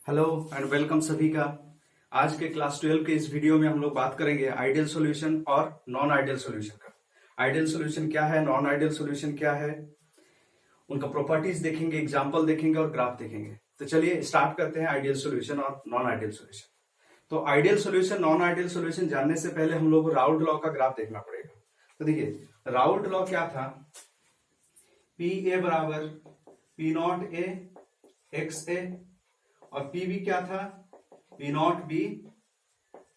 Hello and welcome सभी का। आज के क्लास 12 के इस वीडियो में हम लोग बात करेंगे आइडियल सॉल्यूशन और नॉन आइडियल सॉल्यूशन का। आइडियल सॉल्यूशन क्या है, नॉन आइडियल सॉल्यूशन क्या है, उनका प्रॉपर्टीज देखेंगे, एग्जांपल देखेंगे और ग्राफ देखेंगे। तो चलिए स्टार्ट करते हैं आइडियल सॉल्यूशन और नॉन आइडियल सॉल्यूशन। तो ideal solution, non ideal solution जानने से पहले हम लोग को राउल्ट लॉ का ग्राफ देखना पड़ेगा। तो देखिए राउल्ट लॉ क्या था, पी ए बराबर P not A x A और पी बी क्या था, P not B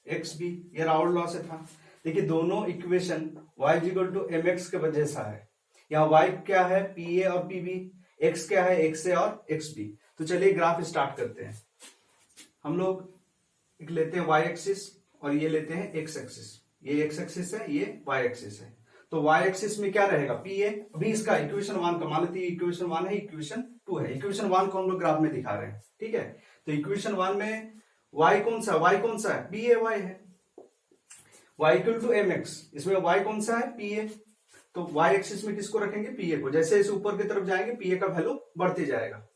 X B. ये राउल्ट लॉ से था। देखिए दोनों equation y equal to M X के जैसा है। यहाँ y क्या है, पी ए और पी बी, x क्या है, एक्स ए और एक्स बी। तो चलिए ग्राफ स्टार्ट करते हैं। हम लोग एक लेते हैं y एक्सिस और ये लेते हैं x एक्सिस। ये x एक्सिस है, ये y एक्सिस है। तो y एक्सिस में क्या रहेगा, पी ए। अभी इसका इक्वेशन 1 का मान लेते हैं, इक्वेशन 1 है, इक्वेशन 2 है। इक्वेशन 1 को हम लोग ग्राफ में दिखा रहे हैं, ठीक है। तो इक्वेशन 1 में y कौन सा है, पी ए वाई है, y equal to M X. इसमें y कौन सा है, पी ए। तो y एक्सिस में किसको रखेंगे, पी ए को। जैसे जैसे ऊपर की तरफ जाएंगे पी ए का वैल्यू बढ़ते जाएगा,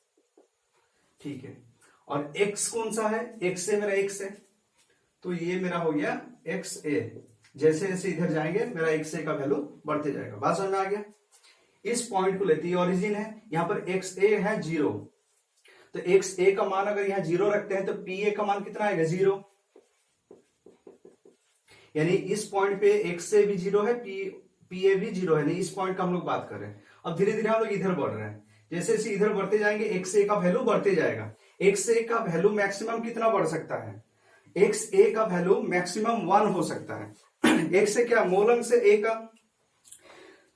ठीक है। और x कौन सा है, x से मेरा x है, तो ये मेरा हो गया एक्स ए। जैसे जैसे इधर जाएंगे मेरा एक्स ए का वैल्यू बढ़ते जाएगा। बात समझ में आ गया। इस पॉइंट को लेते हैं, ओरिजिन है, यहां पर एक्स ए है 0। तो एक्स ए का मान अगर यहां 0 रखते हैं तो पी ए का मान कितना आएगा, 0। यानी इस पॉइंट पे एक्स ए भी 0 है, पी ए भी 0 है। नहीं, इस पॉइंट का हम लोग बात कर रहे हैं। अब धीरे धीरे हम लोग इधर बढ़ रहे हैं। जैसे जैसे इधर बढ़ते जाएंगे एक्स ए का वैल्यू बढ़ते जाएगा। एक्स ए का वैल्यू मैक्सिमम कितना बढ़ सकता है, एक्स ए का वैल्यू मैक्सिमम 1 हो सकता है। एक्स से क्या, मोल अंक से ए का।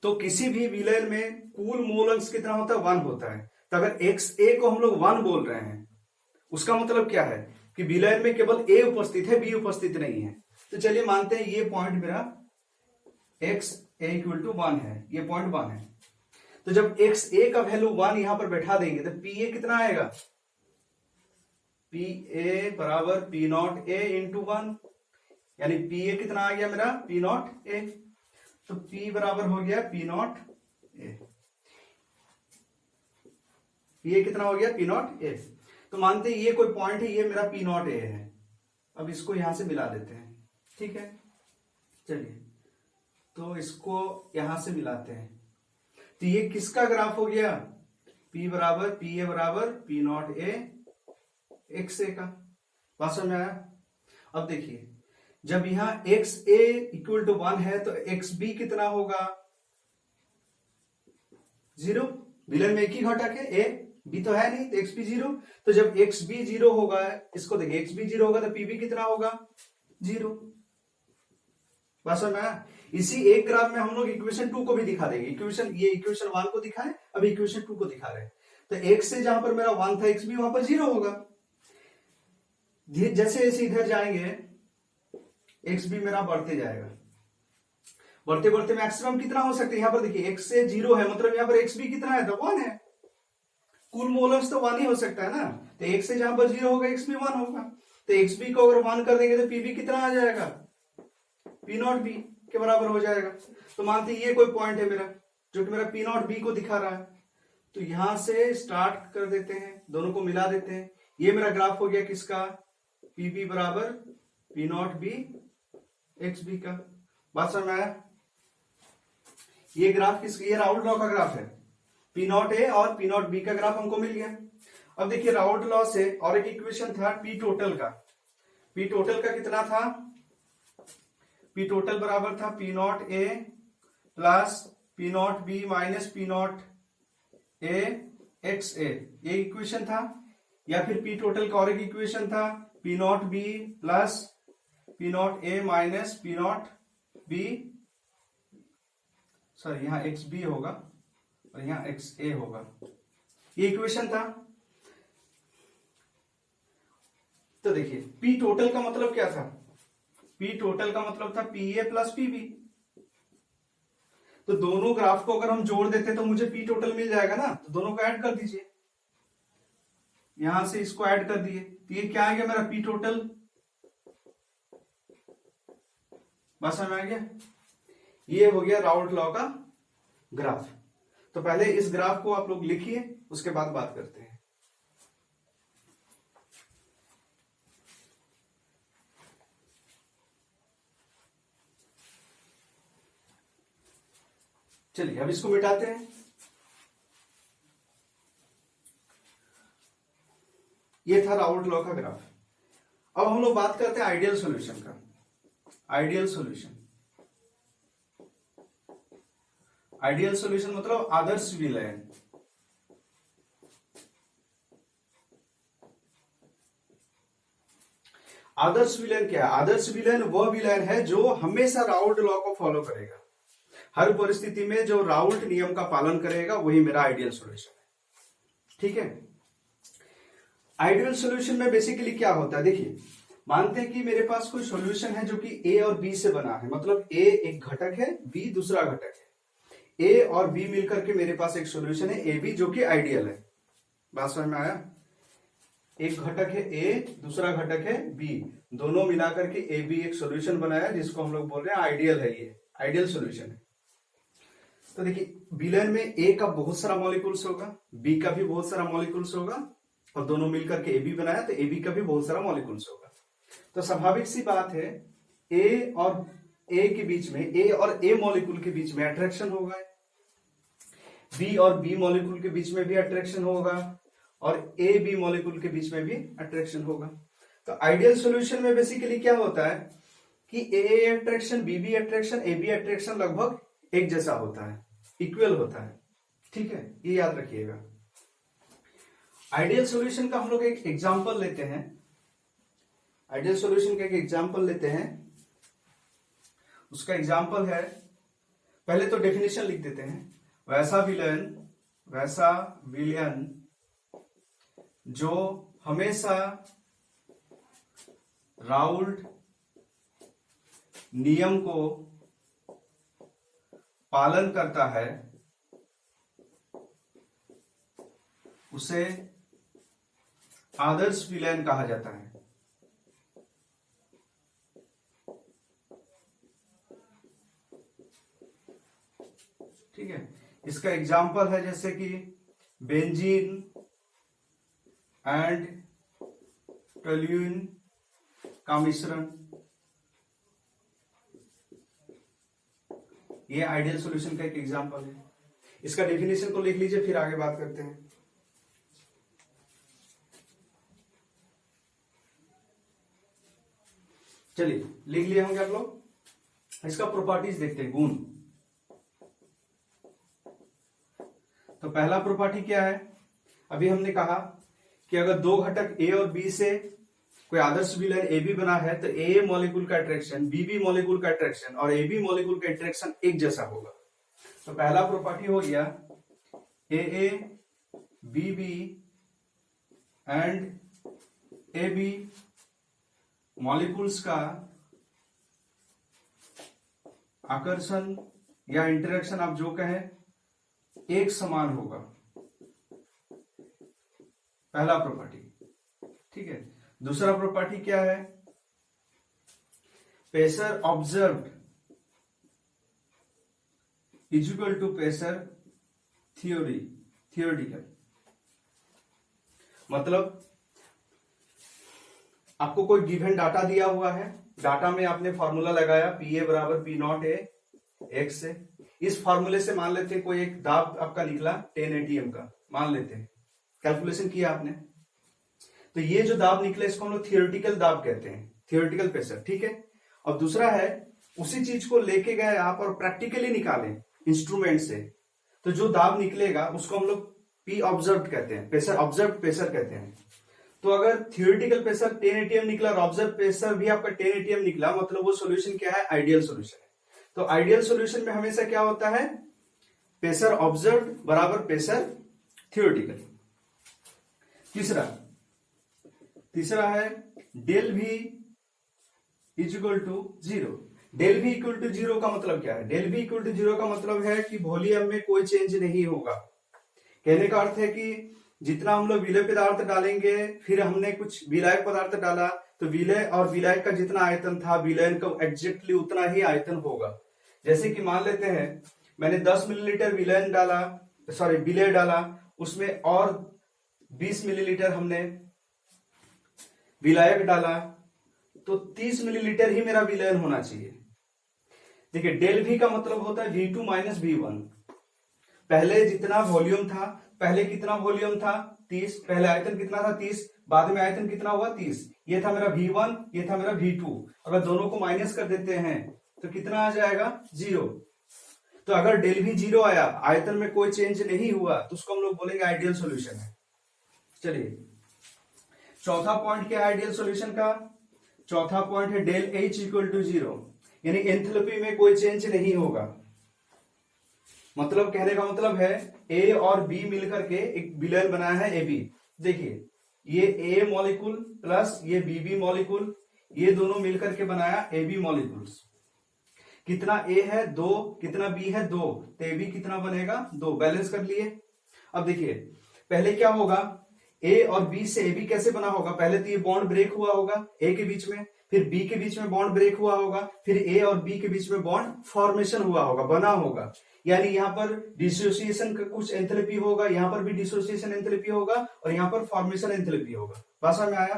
तो किसी भी विलय में कुल मोल अंक कितना होता है, 1 होता है। तो अगर एक्स ए को हम लोग 1 बोल रहे हैं, उसका मतलब क्या है कि विलय में केवल ए उपस्थित है, बी उपस्थित नहीं है। तो चलिए मानते हैं ये पॉइंट मेरा एक्स ए इक्वल टू 1 है, ये पॉइंट 1 है। तो जब एक्स ए का वैल्यू 1 यहां पर बैठा देंगे तो पी ए कितना आएगा, पी ए बराबर पी नॉट ए इंटू 1। यानी पी ए कितना आ गया मेरा, पी नॉट ए। तो पी बराबर हो गया P not a. P A कितना हो गया, पी नॉट ए। तो मानते हैं ये कोई पॉइंट है, ये मेरा पी नॉट ए है। अब इसको यहां से मिला देते हैं, ठीक है। चलिए तो इसको यहां से मिलाते हैं। तो ये किसका ग्राफ हो गया, पी बराबर पी ए बराबर पी नॉट ए एक्स ए का। बात समझ में आया। अब देखिए जब यहां एक्स ए इक्वल टू 1 है तो एक्स बी कितना होगा, 0। विलय में एक ही घटक है, ए बी तो है नहीं, तो एक्स बी 0। तो जब एक्स बी 0 होगा, इसको देखिए एक्स बी 0 होगा तो पी बी कितना होगा, 0। बात समझ में आया। इसी एक ग्राफ में हम लोग इक्वेशन 2 को भी दिखा देंगे। ये इक्वेशन 1 को दिखाए, अभी इक्वेशन 2 को दिखा रहे हैं। तो एक्स से जहां पर मेरा 1 था, एक्स बी वहां पर 0 होगा। जैसे जैसे इधर जाएंगे एक्स बी मेरा बढ़ते जाएगा, बढ़ते बढ़ते मैक्सिमम कितना हो सकता है। यहां पर देखिए एक्स से 0 है, मतलब यहां पर एक्स बी कितना है, तो 1 है। कुल मोलर्स तो 1 ही हो सकता है ना। तो एक्स से जहां पर 0 होगा, एक्स बी 1 होगा। तो एक्स बी को अगर 1 कर देंगे तो पी बी कितना आ जाएगा, पी नॉट बी के बराबर हो जाएगा। तो मानते ये कोई पॉइंट है मेरा, जो कि मेरा पी नॉट बी को दिखा रहा है। तो यहां से स्टार्ट कर देते हैं, दोनों को मिला देते हैं। ये मेरा ग्राफ हो गया किसका, पी बी बराबर P not B X B का। बात समझ में आया। ये ग्राफ किसका, ये राउल्ट लॉ का ग्राफ है। पी नॉट ए और पी नॉट बी का ग्राफ हमको मिल गया। अब देखिए राउल्ट लॉ से और एक इक्वेशन था पी टोटल का। पी टोटल का कितना था, पी टोटल बराबर था P not A plus P not B minus P not A x A. ये इक्वेशन था। या फिर पी टोटल का और एक इक्वेशन था P not be plus P not a minus P not be, sorry यहां एक्स बी होगा और यहां एक्स ए होगा। ये इक्वेशन था। तो देखिए पी टोटल का मतलब क्या था, पी टोटल का मतलब था P A plus P B. तो दोनों ग्राफ को अगर हम जोड़ देते तो मुझे पी टोटल मिल जाएगा ना। तो दोनों को ऐड कर दीजिए, यहां से इसको ऐड कर दिए तो ये क्या आ गया मेरा, पी टोटल। बस समझ में आ गया। ये हो गया राउल्ट लॉ का ग्राफ। तो पहले इस ग्राफ को आप लोग लिखिए, उसके बाद बात करते हैं। चलिए अब इसको मिटाते हैं। ये था राउल्ट लॉ का ग्राफ। अब हम लोग बात करते हैं आइडियल सॉल्यूशन का। आइडियल सॉल्यूशन, आइडियल सॉल्यूशन मतलब आदर्श विलयन। आदर्श विलयन क्या है? आदर्श विलयन वह विलयन है जो हमेशा राउल्ट लॉ को फॉलो करेगा, हर परिस्थिति में जो राउल्ट नियम का पालन करेगा, वही मेरा आइडियल सॉल्यूशन है। ठीक है। आइडियल सॉल्यूशन में बेसिकली क्या होता है, देखिए मानते हैं कि मेरे पास कोई सॉल्यूशन है जो कि ए और बी से बना है, मतलब ए एक घटक है, बी दूसरा घटक है। ए और बी मिलकर के मेरे पास एक सॉल्यूशन है ए बी, जो कि आइडियल है। बात समझ में आया? एक घटक है ए, दूसरा घटक है बी, दोनों मिलाकर के ए बी एक सॉल्यूशन बनाया, जिसको हम लोग बोल रहे हैं आइडियल है। ये आइडियल सॉल्यूशन है। तो देखिए विलयन में ए का बहुत सारा मॉलिक्यूल्स होगा, बी का भी बहुत सारा मॉलिक्यूल्स होगा, और दोनों मिलकर के ए बी बनाया तो ए बी का भी बहुत सारा मॉलिक्यूल्स होगा। तो स्वाभाविक सी बात है ए और ए के बीच में, ए और ए मॉलिक्यूल के बीच में अट्रैक्शन होगा, बी और बी मॉलिक्यूल के बीच में भी अट्रैक्शन होगा, और ए बी मॉलिक्यूल के बीच में भी अट्रैक्शन होगा। तो आइडियल सॉल्यूशन में बेसिकली क्या होता है कि A attraction, B attraction, A B attraction लगभग एक जैसा होता है, इक्वल होता है। ठीक है, ये याद रखिएगा। आइडियल सॉल्यूशन का हम लोग एक एग्जांपल लेते हैं। आइडियल सॉल्यूशन का एक एग्जांपल लेते हैं। उसका एग्जांपल है, पहले तो डेफिनेशन लिख देते हैं। वैसा विलयन जो हमेशा राउल्ट नियम को पालन करता है, उसे आदर्श विलयन कहा जाता है। ठीक है, इसका एग्जाम्पल है जैसे कि बेंजीन एंड टोल्यूइन का मिश्रण। ये आइडियल सॉल्यूशन का एक एग्जाम्पल है। इसका डेफिनेशन को लिख लीजिए, फिर आगे बात करते हैं। चलिए लिख लिए होंगे आप लोग। इसका प्रॉपर्टीज देखते हैं, गुण। तो पहला प्रॉपर्टी क्या है, अभी हमने कहा कि अगर दो घटक ए और बी से कोई आदर्श विलयन ए बी बना है, तो ए मॉलिक्यूल का अट्रैक्शन, बी मॉलिक्यूल का अट्रैक्शन और ए बी मॉलिक्यूल का अट्रैक्शन एक जैसा होगा। तो पहला प्रॉपर्टी हो गया A B and A B molecules का आकर्षण या इंटरेक्शन, आप जो कहें, एक समान होगा। पहला प्रॉपर्टी। ठीक है, दूसरा प्रॉपर्टी क्या है, pressure observed is equal to pressure theoretical. मतलब आपको कोई गिवन डाटा दिया हुआ है, डाटा में आपने फॉर्मूला लगाया पी ए बराबर पी नॉट ए एक्स से। इस फॉर्मूले से मान लेते हैं कोई एक दाब आपका निकला 10 एटीएम का, मान लेते हैं, कैलकुलेशन किया आपने, तो ये जो दाब निकले इसको हम लोग थियोरेटिकल दाब कहते हैं, थियोरेटिकल प्रेशर। ठीक है। और दूसरा है, उसी चीज को लेके गए आप और प्रैक्टिकली निकालें इंस्ट्रूमेंट से, तो जो दाब निकलेगा उसको हम लोग पी ऑब्जर्व कहते हैं, प्रेशर ऑब्जर्व प्रेशर कहते हैं। तो अगर थियोरेटिकल प्रेशर 10 एटीएम निकला और ऑब्जर्व प्रेशर भी आपका 10 एटीएम निकला, मतलब वो सॉल्यूशन क्या है, आइडियल सॉल्यूशन है। तो आइडियल सॉल्यूशन में हमेशा क्या होता है, प्रेशर ऑब्जर्व बराबर प्रेशर थियोरेटिकल। तीसरा है del V is equal to 0। Del V equal to 0 का मतलब क्या है, डेल वी इक्वल टू 0 का मतलब है कि वॉल्यूम में कोई चेंज नहीं होगा। कहने का अर्थ है कि जितना हम लोग विलय पदार्थ डालेंगे, फिर हमने कुछ विलायक पदार्थ डाला, तो विलय और विलायक का जितना आयतन था, विलयन का एग्जैक्टली उतना ही आयतन होगा। जैसे कि मान लेते हैं मैंने 10 मिलीलीटर विलयन डाला, सॉरी विलय डाला, उसमें और 20 मिलीलीटर हमने विलायक डाला, तो 30 मिलीलीटर ही मेरा विलयन होना चाहिए। देखिए डेल वी का मतलब होता है V2 माइनस V1। पहले जितना वॉल्यूम था, पहले कितना वॉल्यूम था 30, पहले आयतन कितना था 30, बाद में आयतन कितना हुआ 30। ये था मेरा V1, ये था मेरा V2। अगर दोनों को माइनस कर देते हैं तो कितना आ जाएगा 0। तो अगर डेल भी 0 आया, आयतन में कोई चेंज नहीं हुआ, तो उसको हम लोग बोलेंगे आइडियल सॉल्यूशन है। चलिए चौथा पॉइंट क्या है आइडियल सॉल्यूशन का? चौथा पॉइंट है डेल H इक्वल टू 0, यानी एंथैल्पी में कोई चेंज नहीं होगा। मतलब कहने का मतलब है ए और बी मिलकर के एक विलयन बनाया है ए बी। देखिए ये ए मॉलिक्यूल प्लस ये बी मॉलिक्यूल, ये दोनों मिलकर के बनाया ए बी मॉलिक्यूल्स। कितना ए है 2, कितना बी है 2, तो ए बी कितना बनेगा 2। बैलेंस कर लिए। अब देखिए पहले क्या होगा, ए और बी से ए बी कैसे बना होगा? पहले तो ये बॉन्ड ब्रेक हुआ होगा ए के बीच में, फिर बी के बीच में बॉन्ड ब्रेक हुआ होगा, फिर ए और बी के बीच में बॉन्ड फॉर्मेशन हुआ होगा, बना होगा। यानी यहां पर डिसोसिएशन का कुछ एंथैल्पी होगा, यहां पर भी डिसोसिएशन एंथैल्पी होगा, और यहां पर फॉर्मेशन एंथैल्पी होगा। भाषा में आया?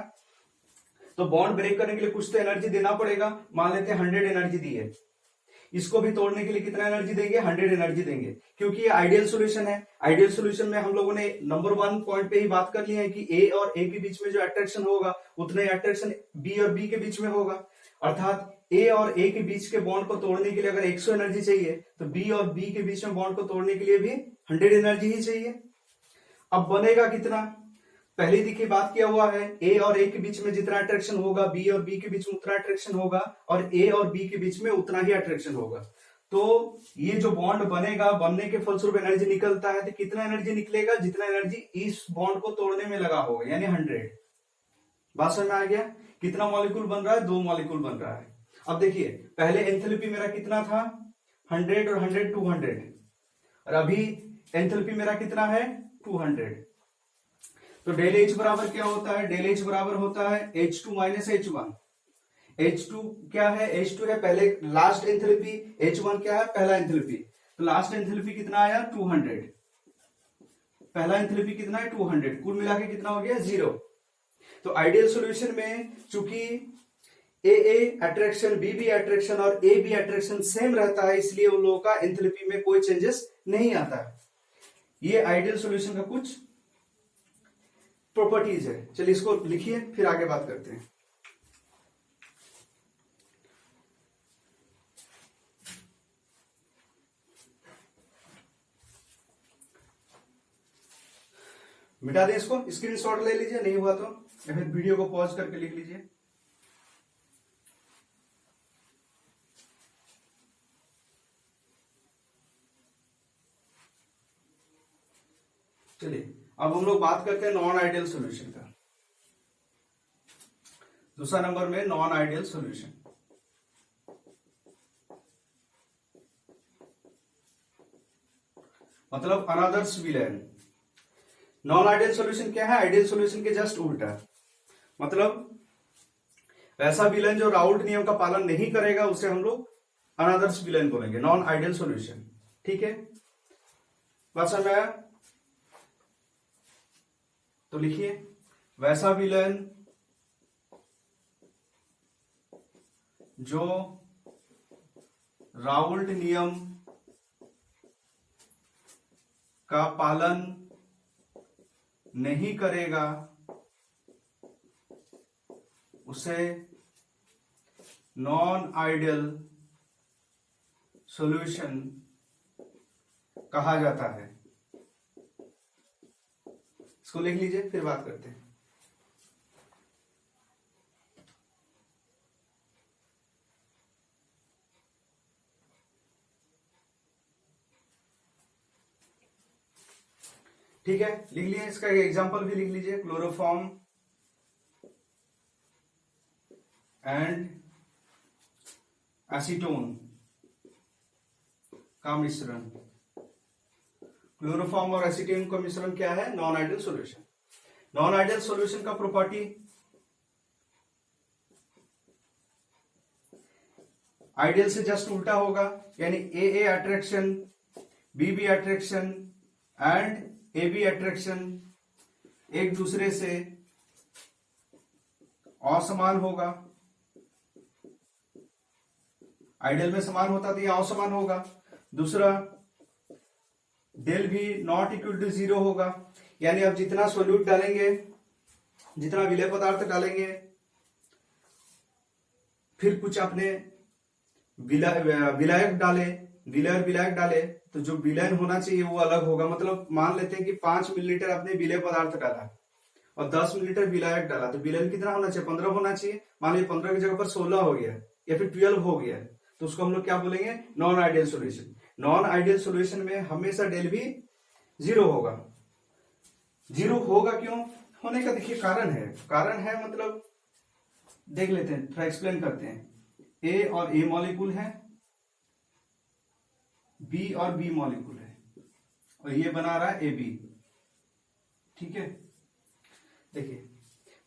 तो बॉन्ड ब्रेक करने के लिए कुछ तो एनर्जी देना पड़ेगा। मान लेते हैं 100 एनर्जी दी है, इसको भी तोड़ने के लिए कितना एनर्जी देंगे? 100 एनर्जी देंगे, क्योंकि ये आइडियल सॉल्यूशन है। आइडियल सॉल्यूशन में हम लोगों ने नंबर 1 पॉइंट पे ही बात कर ली है कि ए और ए के बीच में जो अट्रैक्शन होगा उतना ही अट्रैक्शन बी और बी के बीच में होगा। अर्थात ए और ए के बीच के बॉन्ड को तोड़ने के लिए अगर 100 एनर्जी चाहिए, तो बी और बी के बीच में बॉन्ड को तोड़ने के लिए भी 100 एनर्जी ही चाहिए। अब बनेगा कितना? पहले देखिए बात किया हुआ है, ए और ए के बीच में जितना अट्रैक्शन होगा, बी और बी के बीच में उतना अट्रैक्शन होगा, और ए और बी के बीच में उतना ही अट्रैक्शन होगा। तो ये जो बॉन्ड बनेगा, बनने के फलस्वरूप एनर्जी निकलता है, तो कितना एनर्जी निकलेगा? जितना एनर्जी इस बॉन्ड को तोड़ने में लगा होगा, यानी 100। बात समझ में आ गया? कितना मॉलिक्यूल बन रहा है? 2 मॉलिक्यूल बन रहा है। अब देखिए पहले एंथैल्पी मेरा कितना था? 100 और 100 200, और अभी एंथैल्पी मेरा कितना है? 200। तो डेल H बराबर क्या होता है? डेल H बराबर होता है H2 माइनस H1। H2 क्या है? H2 है पहले लास्ट एंथैल्पी, H1 क्या है? पहला एंथैल्पी। तो लास्ट एंथैल्पी कितना आया? 200। पहला एंथैल्पी कितना है? 200। कुल मिला के कितना हो गया? 0। तो आइडियल सॉल्यूशन में चूंकि ए अट्रैक्शन, बी अट्रैक्शन और ए बी अट्रैक्शन सेम रहता है, इसलिए उन लोगों का एंथैल्पी में कोई चेंजेस नहीं आता है। ये आइडियल सॉल्यूशन का कुछ प्रॉपर्टीज है। चलिए इसको लिखिए, फिर आगे बात करते हैं। मिटा दें इसको, स्क्रीनशॉट ले लीजिए, नहीं हुआ तो या फिर वीडियो को पॉज करके लिख लीजिए। चलिए अब हम लोग बात करते हैं नॉन आइडियल सॉल्यूशन का। दूसरा नंबर में नॉन आइडियल सॉल्यूशन, मतलब अनादर्श विलयन। नॉन आइडियल सॉल्यूशन क्या है? आइडियल सॉल्यूशन के जस्ट उल्टा, मतलब वैसा विलयन जो राउल्ट नियम का पालन नहीं करेगा, उसे हम लोग अनादर्श विलयन बोलेंगे, नॉन आइडियल सॉल्यूशन। ठीक है, बात समझ में आया? तो लिखिए वैसा विलयन जो राउल्ट नियम का पालन नहीं करेगा, उसे नॉन आइडियल सॉल्यूशन कहा जाता है। इसको लिख लीजिए, फिर बात करते हैं। ठीक है, लिख लिए। इसका एग्जांपल भी लिख लीजिए, क्लोरोफॉर्म एंड एसीटोन का मिश्रण। क्लोरोफॉर्म और एसीटोन का मिश्रण क्या है? Non ideal solution. Non ideal solution का प्रॉपर्टी आइडियल से जस्ट उल्टा होगा, यानी A attraction, B attraction and A B attraction एक दूसरे से असमान होगा। आइडियल में समान होता तो ये असमान होगा। दूसरा, डेल भी नॉट इक्वल टू जीरो होगा। यानी आप जितना सोल्यूट डालेंगे, जितना विलय पदार्थ डालेंगे, फिर कुछ अपने विलायक डाले, विलय और विलायक डाले, तो जो विलयन होना चाहिए वो अलग होगा। मतलब मान लेते हैं कि 5 मिलीलीटर आपने विलय पदार्थ डाला और 10 मिलीलीटर विलायक डाला, तो विलयन कितना होना चाहिए? 15 होना चाहिए। मान लीजिए 15 की जगह पर 16 हो गया या फिर 12 हो गया, तो उसको हम लोग क्या बोलेंगे? Non ideal solution. Non ideal solution में हमेशा डेल भी जीरो होगा। जीरो होगा क्यों होने का देखिए कारण है मतलब देख लेते हैं, थोड़ा एक्सप्लेन करते हैं। ए और ए मॉलिक्यूल है, बी और बी मॉलिक्यूल है, और ये बना रहा है ए बी। ठीक है, देखिए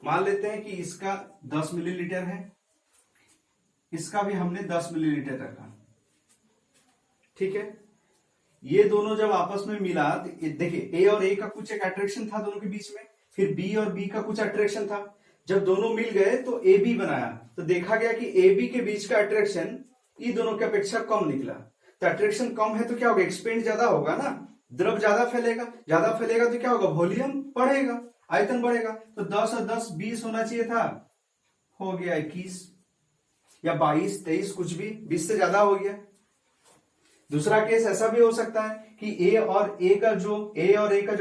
मान लेते हैं कि इसका 10 मिलीलीटर है, इसका भी हमने 10 मिलीलीटर रखा। ठीक है, ये दोनों जब आपस में मिला, देखिए ए और ए का कुछ एक अट्रैक्शन था दोनों के बीच में, फिर बी और बी का कुछ अट्रैक्शन था। जब दोनों मिल गए तो ए बी बनाया, तो देखा गया कि ए बी के बीच का अट्रैक्शन ये दोनों की अपेक्षा कम निकला। तो अट्रैक्शन कम है तो क्या होगा? एक्सपेंड ज्यादा होगा ना, द्रव ज्यादा फैलेगा तो क्या होगा? वॉल्यूम बढ़ेगा, आयतन बढ़ेगा। तो 10 और 10 20 होना चाहिए था, हो गया 21 या 22 23, कुछ भी, 20 से ज्यादा हो गया। दूसरा केस ऐसा भी हो सकता है कि ए और ए का जो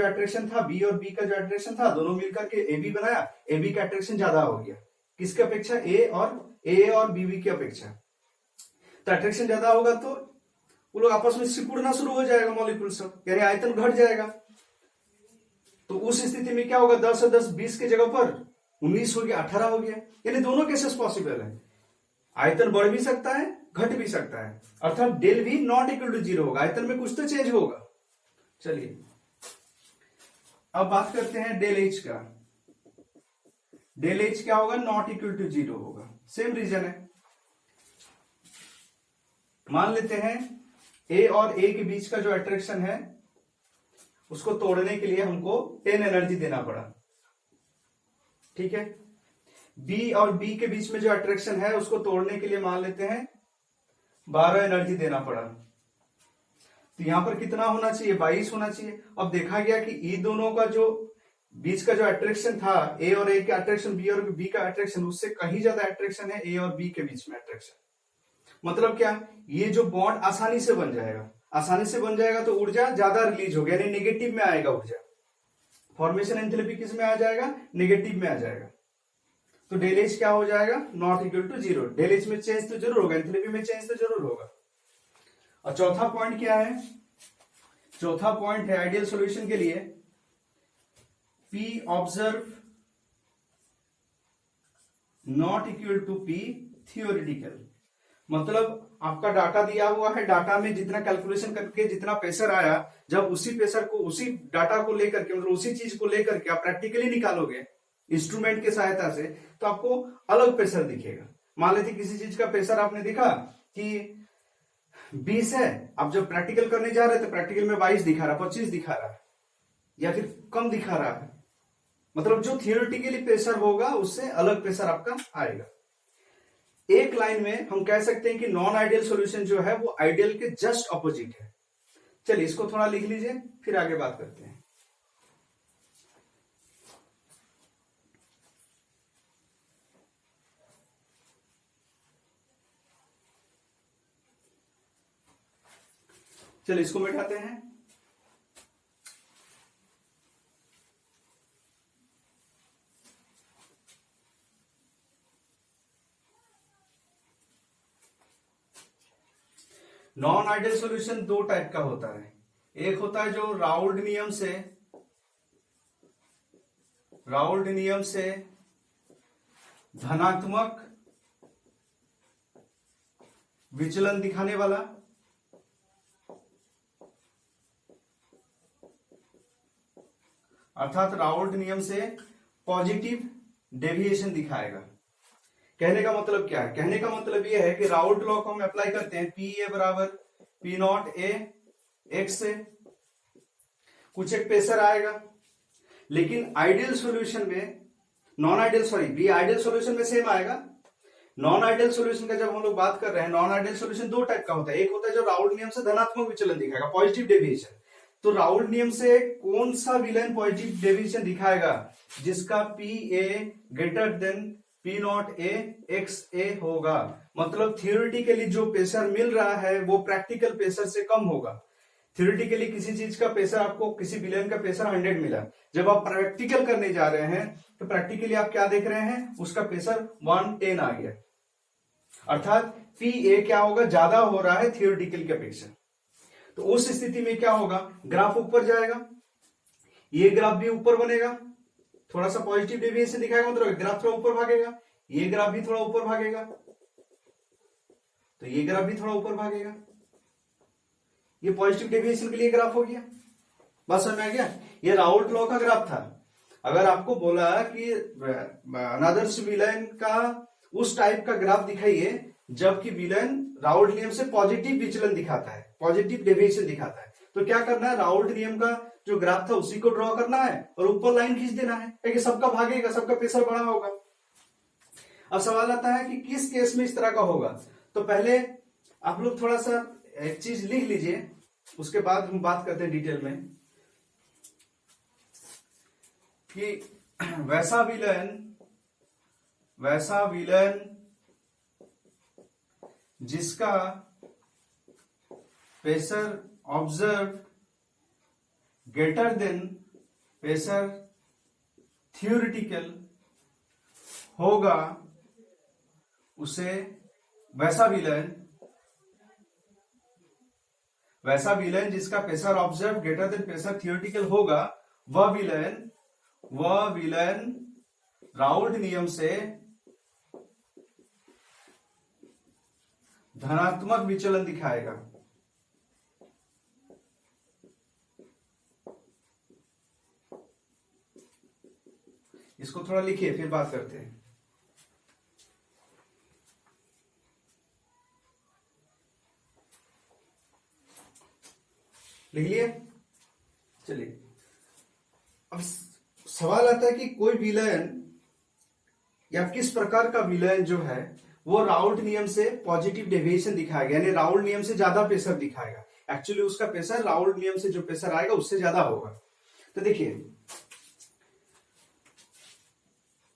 अट्रैक्शन था, बी और बी का जो अट्रैक्शन था, दोनों मिलकर के ए बी बनाया, ए बी का अट्रैक्शन ज्यादा हो गया। किसके अपेक्षा? ए और बी बी की अपेक्षा। तो अट्रैक्शन ज्यादा होगा तो वो लोग आपस में सिकुड़ना शुरू हो जाएगा, मॉलिक्यूल सब, यानी आयतन घट जाएगा। तो उस स्थिति में क्या होगा? 10 और 10 20 की जगह पर 19 हो गया, 18 हो गया। यानी दोनों केसेस पॉसिबल है, आयतन बढ़ भी सकता है, घट भी सकता है, अर्थात डेल भी नॉट इक्वल टू जीरो होगा, आयतन में कुछ तो चेंज होगा। चलिए अब बात करते हैं डेल एच का। डेल एच क्या होगा? नॉट इक्वल टू जीरो होगा। सेम रीजन है, मान लेते हैं ए और ए के बीच का जो अट्रैक्शन है उसको तोड़ने के लिए हमको 10 एनर्जी देना पड़ा। ठीक है, बी और बी के बीच में जो अट्रैक्शन है उसको तोड़ने के लिए मान लेते हैं 12 एनर्जी देना पड़ा। तो यहां पर कितना होना चाहिए? 22 होना चाहिए। अब देखा गया कि ये दोनों का जो बीच का जो अट्रैक्शन था, ए और ए का अट्रैक्शन, बी और बी का अट्रैक्शन, उससे कहीं ज्यादा अट्रैक्शन है ए और बी के बीच में अट्रैक्शन। मतलब क्या? ये जो बॉन्ड आसानी से बन जाएगा, तो ऊर्जा ज्यादा रिलीज होगी, यानी नेगेटिव में आएगा ऊर्जा। फॉर्मेशन एंथैल्पी किस में आ जाएगा? नेगेटिव में आ जाएगा। तो डेल एच क्या हो जाएगा? Not equal to zero. Del H में चेंज तो जरूर होगा, एंथैल्पी में चेंज तो जरूर होगा। और चौथा पॉइंट क्या है? चौथा पॉइंट है आइडियल सॉल्यूशन के लिए P observe not equal to P theoretical. मतलब आपका डाटा दिया हुआ है, डाटा में जितना कैलकुलेशन करके जितना प्रेशर आया, जब उसी प्रेशर को, उसी डाटा को लेकर के, मतलब उसी चीज को लेकर के आप प्रैक्टिकली निकालोगे इंस्ट्रूमेंट की सहायता से, तो आपको अलग प्रेशर दिखेगा। मान लेते किसी चीज का प्रेशर आपने देखा कि 20 है, अब जब प्रैक्टिकल करने जा रहे हैं तो प्रैक्टिकल में 22 दिखा रहा, 25 दिखा रहा है, या फिर कम दिखा रहा है। मतलब जो थियोरेटिकली प्रेशर होगा उससे अलग प्रेशर आपका आएगा। एक लाइन में हम कह सकते हैं कि नॉन आइडियल सॉल्यूशन जो है वो आइडियल के जस्ट ऑपोजिट है। चलिए इसको थोड़ा लिख लीजिए, फिर आगे बात करते हैं। चलिए इसको मिटाते हैं। नॉन आइडियल सॉल्यूशन दो टाइप का होता है। एक होता है जो राउल्ड नियम से धनात्मक विचलन दिखाने वाला, अर्थात राउल्ट नियम से पॉजिटिव डेविएशन दिखाएगा। कहने का मतलब क्या है? कहने का मतलब यह है कि राउल्ट लॉ को हम अप्लाई करते हैं, पी ए बराबर पी नॉट ए एक्स से कुछ एक प्रेशर आएगा, लेकिन आइडियल सॉल्यूशन में, आइडियल सॉल्यूशन में सेम आएगा। नॉन आइडियल सॉल्यूशन का जब हम लोग बात कर रहे हैं, नॉन आइडियल सॉल्यूशन दो टाइप का होता है। एक होता है जो राउल्ट नियम से धनात्मक विचलन दिखाएगा, पॉजिटिव डेविएशन, तो राउल्ट नियम से कौन सा विलेन पॉजिटिव डेविएशन दिखाएगा? जिसका P A greater than P not A x A होगा। मतलब थियोरिटिकली जो प्रेशर मिल रहा है वो प्रैक्टिकल प्रेशर से कम होगा। थियोरिटिकली किसी चीज का प्रेशर आपको, किसी विलेन का प्रेशर 100 मिला, जब आप प्रैक्टिकल करने जा रहे हैं तो प्रैक्टिकली आप क्या देख रहे हैं? उसका प्रेशर 110 आ गया, अर्थात पी ए क्या होगा? ज्यादा हो रहा है थियोरिटिकल की अपेक्षा। तो उस स्थिति में क्या होगा? ग्राफ ऊपर जाएगा, ये ग्राफ भी ऊपर बनेगा, थोड़ा सा पॉजिटिव डेविएशन दिखाएगा, मतलब ग्राफ थोड़ा ऊपर भागेगा, ये ग्राफ भी थोड़ा ऊपर भागेगा, तो ये ग्राफ भी थोड़ा ऊपर भागेगा। ये पॉजिटिव डेविएशन के लिए ग्राफ हो गया। बस समझ में आ गया? ये राउल्ट लॉ का ग्राफ था। अगर आपको बोला कि अनादर्श विलेन का उस टाइप का ग्राफ दिखाइए जबकि विलेन राउल्ट नियम से पॉजिटिव विचलन दिखाता है, पॉजिटिव डेविएशन दिखाता है, तो क्या करना है? राउल्ट नियम का जो ग्राफ था उसी को ड्रॉ करना है और ऊपर लाइन खींच देना है, क्योंकि सबका भागेगा, सबका प्रेशर बड़ा होगा। अब सवाल आता है कि किस केस में इस तरह का होगा। तो पहले आप लोग थोड़ा सा एक चीज लिख लीजिए, उसके बाद हम बात करते हैं डिटेल में कि वैसा विलेन जिसका pressure observe greater than pressure theoretical होगा, उसे वैसा विलेन जिसका pressure observe greater than pressure theoretical होगा, वह विलेन राउल्ट नियम से धनात्मक विचलन दिखाएगा। इसको थोड़ा लिखिए, फिर बात करते हैं। लिख लिए? चलिए, अब सवाल आता है कि कोई विलेन या किस प्रकार का विलेन जो है वो राउल्ट नियम से पॉजिटिव डेविएशन दिखाएगा, यानी राउल्ट नियम से ज्यादा प्रेशर दिखाएगा। एक्चुअली उसका प्रेशर राउल्ट नियम से जो प्रेशर आएगा उससे ज्यादा होगा। तो देखिए,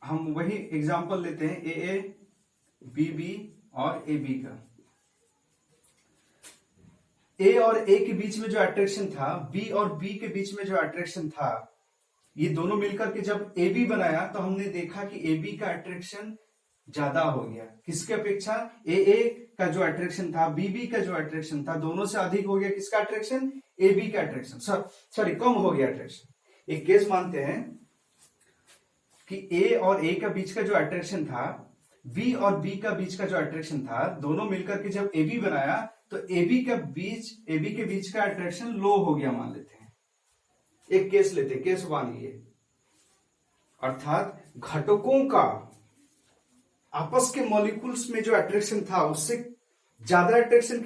हम वही एग्जांपल लेते हैं ए बी बी और ए बी का। ए और ए के बीच में जो अट्रैक्शन था, बी और बी के बीच में जो अट्रैक्शन था, ये दोनों मिलकर के जब ए बी बनाया तो हमने देखा कि ए बी का अट्रैक्शन ज्यादा हो गया। किसके अपेक्षा? ए का जो अट्रैक्शन था, बी का जो अट्रैक्शन था, दोनों से अधिक हो गया। किसका अट्रैक्शन? ए बी का अट्रैक्शन, सॉरी कम हो गया अट्रैक्शन। एक केस मानते हैं कि ए और ए का बीच का जो अट्रैक्शन था, बी और बी का बीच का जो अट्रैक्शन था, दोनों मिलकर के जब ए बी बनाया तो ए बी के बीच का अट्रैक्शन लो हो गया मान लेते हैं। एक केस लेते हैं, केस वन ये, अर्थात घटकों का आपस के मॉलिक्यूल्स में जो अट्रैक्शन था उससे ज्यादा अट्रैक्शन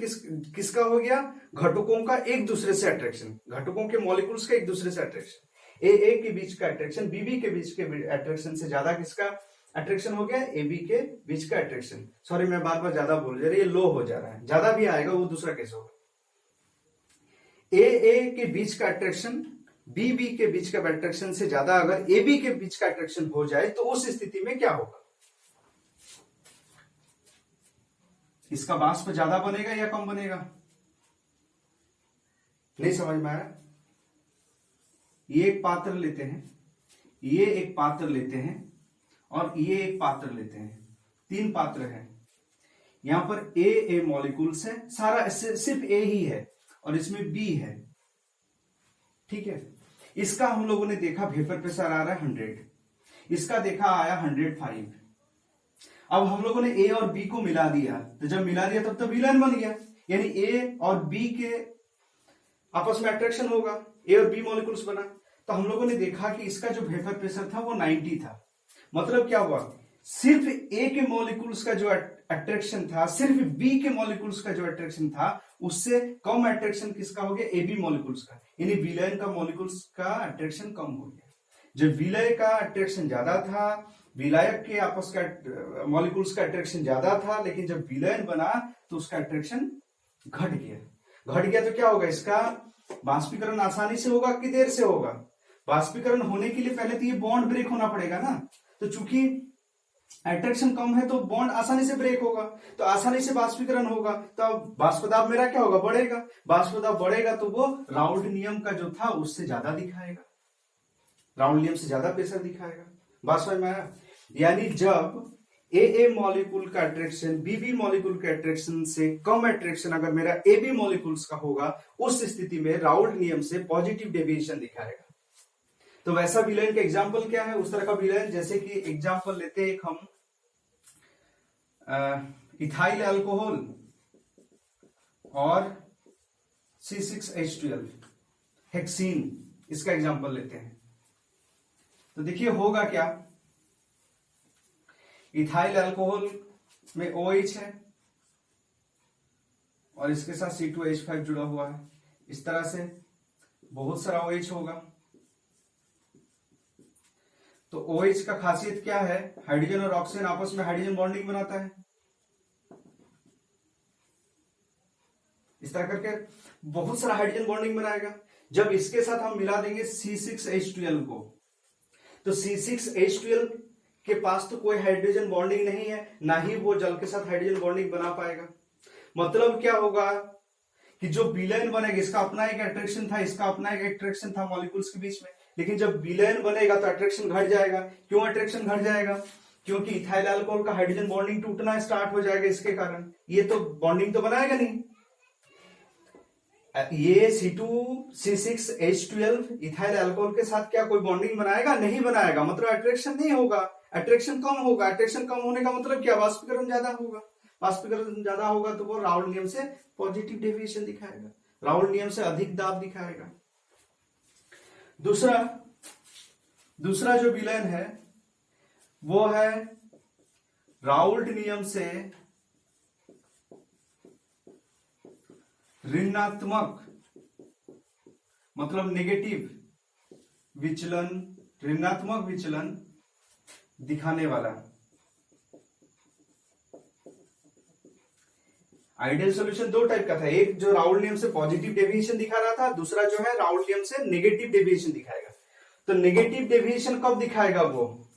किसका हो गया? घटकों का एक दूसरे से अट्रैक्शन, घटकों के मॉलिक्यूल्स का एक दूसरे से अट्रैक्शन। ए के बीच का अट्रैक्शन बी के बीच के अट्रैक्शन से ज्यादा किसका अट्रैक्शन हो गया? ए बी के बीच का अट्रैक्शन। सॉरी मैं बार बार ज्यादा बोल जा रही, ये लो हो जा रहा है, ज्यादा भी आएगा वो दूसरा केस होगा। ए के बीच का अट्रैक्शन बी के बीच का अट्रैक्शन से ज्यादा अगर ए बी के बीच का अट्रैक्शन हो जाए तो उस स्थिति में क्या होगा? इसका वाष्प ज्यादा बनेगा या कम बनेगा? नहीं समझ में आया? ये एक पात्र लेते हैं, ये एक पात्र लेते हैं और ये एक पात्र लेते हैं, तीन पात्र हैं। यहां पर ए मॉलिक्यूल्स है, सारा सिर्फ ए ही है और इसमें बी है, ठीक है। इसका हम लोगों ने देखा वेपर प्रेशर आ रहा है 100, इसका देखा आया 105। अब हम लोगों ने ए और बी को मिला दिया, तो जब मिला दिया तब तो विलेन बन गया, यानी ए और बी के आपस में अट्रैक्शन होगा, ए और बी मॉलिक्यूल्स बना। तो हम लोगों ने देखा कि इसका जो वेपर प्रेशर था वो 90 था। मतलब क्या हुआ? सिर्फ ए के मॉलिक्यूल्स का जो अट्रैक्शन था, सिर्फ बी के मॉलिक्यूल्स का जो अट्रैक्शन था, उससे कम अट्रैक्शन किसका हो गया? ए बी मॉलिक्यूल्स का, यानी विलेन का मॉलिक्यूल्स का अट्रैक्शन कम हो गया। जब विलय का अट्रैक्शन ज्यादा था, विलायक के आपस का मॉलिक्यूल्स का अट्रैक्शन ज्यादा था, लेकिन जब विलयन बना तो उसका अट्रैक्शन घट गया। घट गया तो क्या होगा? इसका वाष्पीकरण आसानी से होगा कि देर से होगा? वाष्पीकरण होने के लिए पहले तो ये बॉन्ड ब्रेक होना पड़ेगा ना, तो चूंकि अट्रैक्शन कम है तो बॉन्ड आसानी से ब्रेक होगा, तो आसानी से वाष्पीकरण होगा, तो अब वाष्प दाब मेरा क्या होगा? बढ़ेगा। वाष्प दाब बढ़ेगा तो वो राउल्ट नियम का जो था उससे ज्यादा दिखाएगा, राउल्ट नियम से ज्यादा प्रेशर दिखाएगा। बात समझ में आया? यानी जब ए मॉलिक्यूल का अट्रैक्शन बी मॉलिक्यूल के अट्रैक्शन से कम अट्रैक्शन अगर मेरा ए मॉलिक्यूल्स का होगा, उस स्थिति में राउल्ट नियम से पॉजिटिव डेविएशन दिखाएगा। तो वैसा विलयन का एग्जाम्पल क्या है? उस तरह का विलयन, जैसे कि एग्जाम्पल लेते हैं एक हम इथाइल अल्कोहल और C6H12 हेक्सीन, इसका एग्जाम्पल लेते हैं। तो देखिए होगा क्या, इथाइल अल्कोहल में OH है और इसके साथ C2H5 जुड़ा हुआ है, इस तरह से बहुत सारा OH होगा। तो OH का खासियत क्या है? हाइड्रोजन और ऑक्सीजन आपस में हाइड्रोजन बॉन्डिंग बनाता है। इस तरह करके बहुत सारा हाइड्रोजन बॉन्डिंग बनाएगा। जब इसके साथ हम मिला देंगे C6H12 को, तो C6H12 के पास तो कोई हाइड्रोजन बॉन्डिंग नहीं है, ना ही वो जल के साथ हाइड्रोजन बॉन्डिंग बना पाएगा। मतलब क्या होगा कि जो विलयन बनेगा, इसका अपना एक अट्रैक्शन था, इसका अपना एक अट्रैक्शन था मॉलिक्यूल्स के बीच में, लेकिन जब विलयन बनेगा तो अट्रैक्शन घट जाएगा। क्यों अट्रैक्शन घट जाएगा? क्योंकि इथाइल अल्कोहल का हाइड्रोजन बॉन्डिंग टूटना स्टार्ट हो जाएगा इसके कारण। ये तो बॉन्डिंग तो बनाएगा नहीं। ये C2C6H12 इथाइल अल्कोहल के साथ क्या कोई बॉन्डिंग बनाएगा? नहीं बनाएगा, मतलब अट्रैक्शन नहीं होगा, अट्रैक्शन कम होगा। अट्रैक्शन कम होने का मतलब क्या? वाष्पीकरण ज्यादा होगा। वाष्पीकरण ज्यादा होगा तो वो राउल्ट नियम से पॉजिटिव डेविएशन दिखाएगा, राउल्ट नियम से अधिक दाब दिखाएगा। दूसरा जो विलयन है वो है राउल्ट नियम से ऋणात्मक, मतलब नेगेटिव विचलन, ऋणात्मक विचलन दिखाने वाला। आइडियल सॉल्यूशन दो टाइप का था, एक जो राउल्ट नियम से पॉजिटिव डेविएशन दिखा रहा था, दूसरा जो है राउल्ट नियम से नेगेटिव डेविएशन दिखाएगा। तो नेगेटिव डेविएशन कब दिखाएगा? वो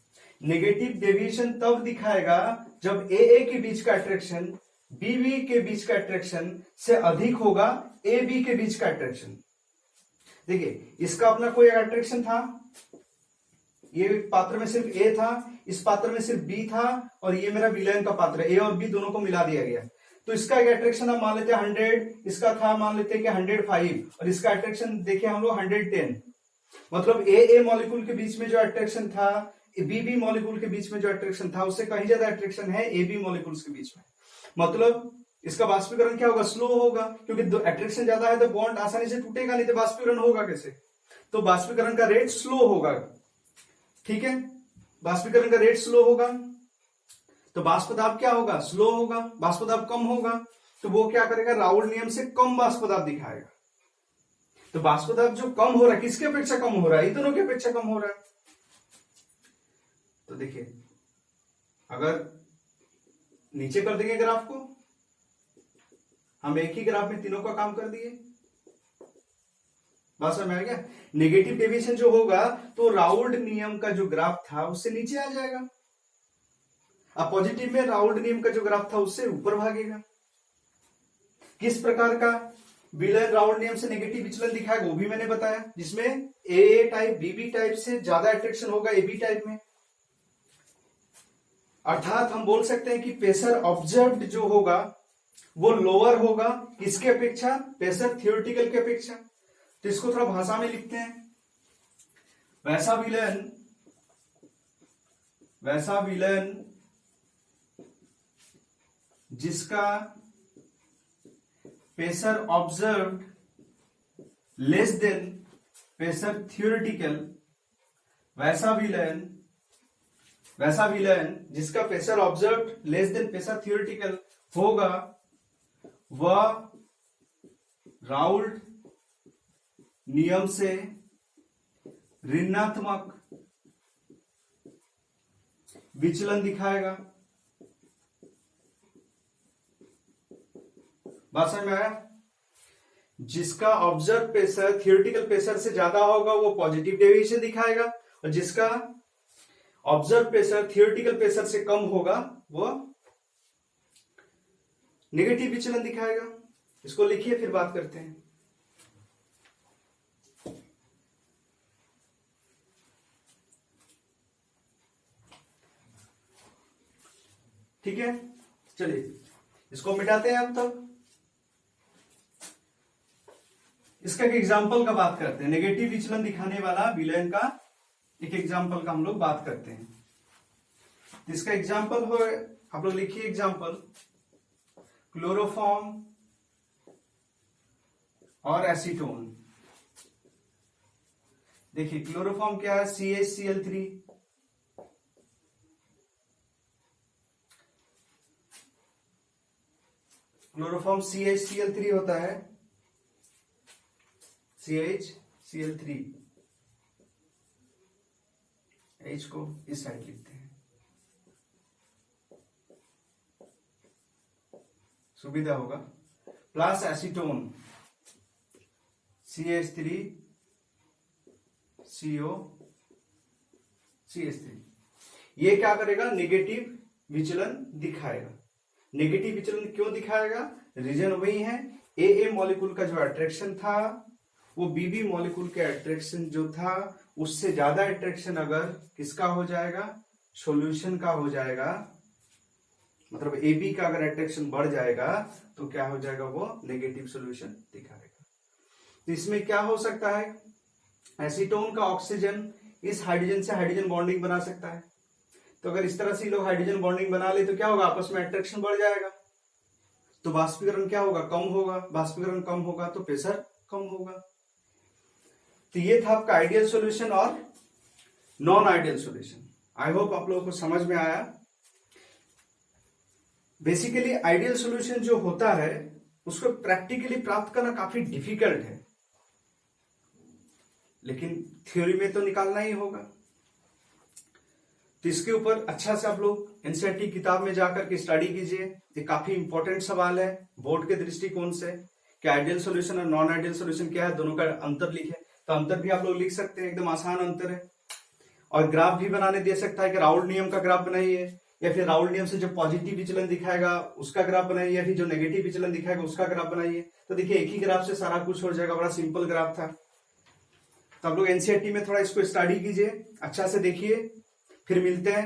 नेगेटिव डेविएशन तब दिखाएगा जब ए के बीच का अट्रैक्शन बी के बीच का अट्रैक्शन से अधिक होगा ए बी के बीच का अट्रैक्शन। देखिए इसका अपना कोई अट्रैक्शन था, ये पात्र में सिर्फ ए था, इस पात्र में सिर्फ बी था, और ये मेरा विलयन का पात्र है, ए और बी दोनों को मिला दिया गया। तो इसका एक अट्रैक्शन हम मान लेते हैं 100, इसका था मान लेते हैं कि 105, और इसका अट्रैक्शन देखिए हम लोग 110। मतलब ए मॉलिक्यूल के बीच में जो अट्रैक्शन था, बी मॉलिक्यूल के बीच में जो अट्रैक्शन था, उससे कहीं ज्यादा अट्रैक्शन है ए बी मॉलिक्यूल्स के बीच में। मतलब इसका वाष्पीकरण क्या होगा? स्लो होगा, क्योंकि अट्रैक्शन ज्यादा है तो बॉन्ड आसानी से टूटेगा नहीं, तो वाष्पीकरण होगा कैसे? तो वाष्पीकरण का रेट स्लो होगा। ठीक है, वाष्पीकरण का रेट स्लो होगा तो वाष्प दाब क्या होगा? स्लो होगा। वाष्प दाब कम होगा तो वो क्या करेगा? राउल्ट नियम से कम वाष्प दाब दिखाएगा। तो वाष्प दाब जो कम हो रहा है, किसके अपेक्षा कम हो रहा है? इन दोनों की अपेक्षा कम हो रहा है। तो देखिए अगर नीचे कर देंगे ग्राफ को, हम एक ही ग्राफ में तीनों का काम कर दिए। बात समझ में आ गया? नेगेटिव डेविएशन जो होगा तो राउल्ट नियम का जो ग्राफ था उससे नीचे आ जाएगा, अब पॉजिटिव में राउल्ट नियम का जो ग्राफ था उससे ऊपर भागेगा। किस प्रकार का विलयन राउल्ट नियम से नेगेटिव विचलन दिखाएगा वो भी मैंने बताया, जिसमें ए टाइप बी टाइप से ज्यादा अट्रैक्शन होगा ए बी टाइप में। अर्थात हम बोल सकते हैं कि प्रेशर ऑब्जर्व्ड जो होगा वो लोअर होगा, किसके अपेक्षा? प्रेशर थियोरेटिकल के अपेक्षा। तो इसको थोड़ा भाषा में लिखते हैं। वैसा विलयन जिसका pressure observed less than pressure theoretical, वैसा विलयन जिसका pressure observed less than pressure theoretical होगा, वह राउल्ट नियम से ऋणात्मक विचलन दिखाएगा। बात समझ में आया? जिसका ऑब्जर्व प्रेशर थियोरेटिकल प्रेशर से ज्यादा होगा वो पॉजिटिव डेविएशन दिखाएगा, और जिसका ऑब्जर्व प्रेशर थियोरेटिकल प्रेशर से कम होगा वो नेगेटिव विचलन दिखाएगा। इसको लिखिए, फिर बात करते हैं। ठीक है, चलिए इसको मिटाते हैं अब। तब इसका एक एग्जाम्पल का बात करते हैं, नेगेटिव विचलन दिखाने वाला विलयन का एक एग्जाम्पल का हम लोग बात करते हैं। इसका एग्जाम्पल हो, आप लोग लिखिए एग्जाम्पल, क्लोरोफॉर्म और एसीटोन। देखिए क्लोरोफॉर्म क्या है, CH Cl3, chloroform CH Cl3 होता है, CH Cl3, H को इस साइड लिखते हैं, सुविधा होगा, plus acetone CH3 CO CH3। ये क्या करेगा, नेगेटिव विचलन दिखाएगा। नेगेटिव विचलन क्यों दिखाएगा, रीजन वही है, AA मॉलिक्यूल का जो अट्रैक्शन था वो BB मॉलिक्यूल के अट्रैक्शन जो था उससे ज्यादा अट्रैक्शन अगर किसका हो जाएगा, सॉल्यूशन का हो जाएगा, मतलब AB का अगर अट्रैक्शन बढ़ जाएगा तो क्या हो जाएगा, वो नेगेटिव सॉल्यूशन दिखाएगा। तो इसमें क्या हो सकता है, एसीटोन का ऑक्सीजन इस हाइड्रोजन से हाइड्रोजन बॉन्डिंग बना सकता है। तो अगर इस तरह से लोग हाइड्रोजन बॉन्डिंग बना ले तो क्या होगा, आपस में अट्रैक्शन बढ़ जाएगा, तो वाष्पीकरण क्या होगा, कम होगा, वाष्पीकरण कम होगा तो प्रेशर कम होगा। तो ये था आपका आइडियल सॉल्यूशन और non ideal solution. I hope आप लोगों को समझ में आया। बेसिकली आइडियल सॉल्यूशन जो होता है उसको प्रैक्टिकली प्राप्त करना काफी डिफिकल्ट है, लेकिन थ्योरी में तो निकालना ही होगा। तो इसके ऊपर अच्छा से आप लोग एनसीईआरटी किताब में जाकर के स्टडी कीजिए। ये काफी इंपॉर्टेंट सवाल है बोर्ड के दृष्टिकोण से कि आइडियल सॉल्यूशन और नॉन आइडियल सॉल्यूशन क्या है, दोनों का अंतर लिखे। तो अंतर भी आप लोग लिख सकते हैं, एकदम आसान अंतर है। और ग्राफ भी बनाने दे सकता है कि राउल नियम का ग्राफ बनाइए, या फिर राउल नियम से जो पॉजिटिव विचलन दिखाएगा उसका ग्राफ बनाइए, या फिर जो नेगेटिव विचलन दिखाएगा उसका ग्राफ बनाइए। तो देखिए एक ही ग्राफ से सारा कुछ हो जाएगा, बड़ा सिंपल ग्राफ था। तो आप लोग एनसीईआरटी में थोड़ा इसको स्टडी कीजिए, अच्छा से देखिए, फिर मिलते हैं।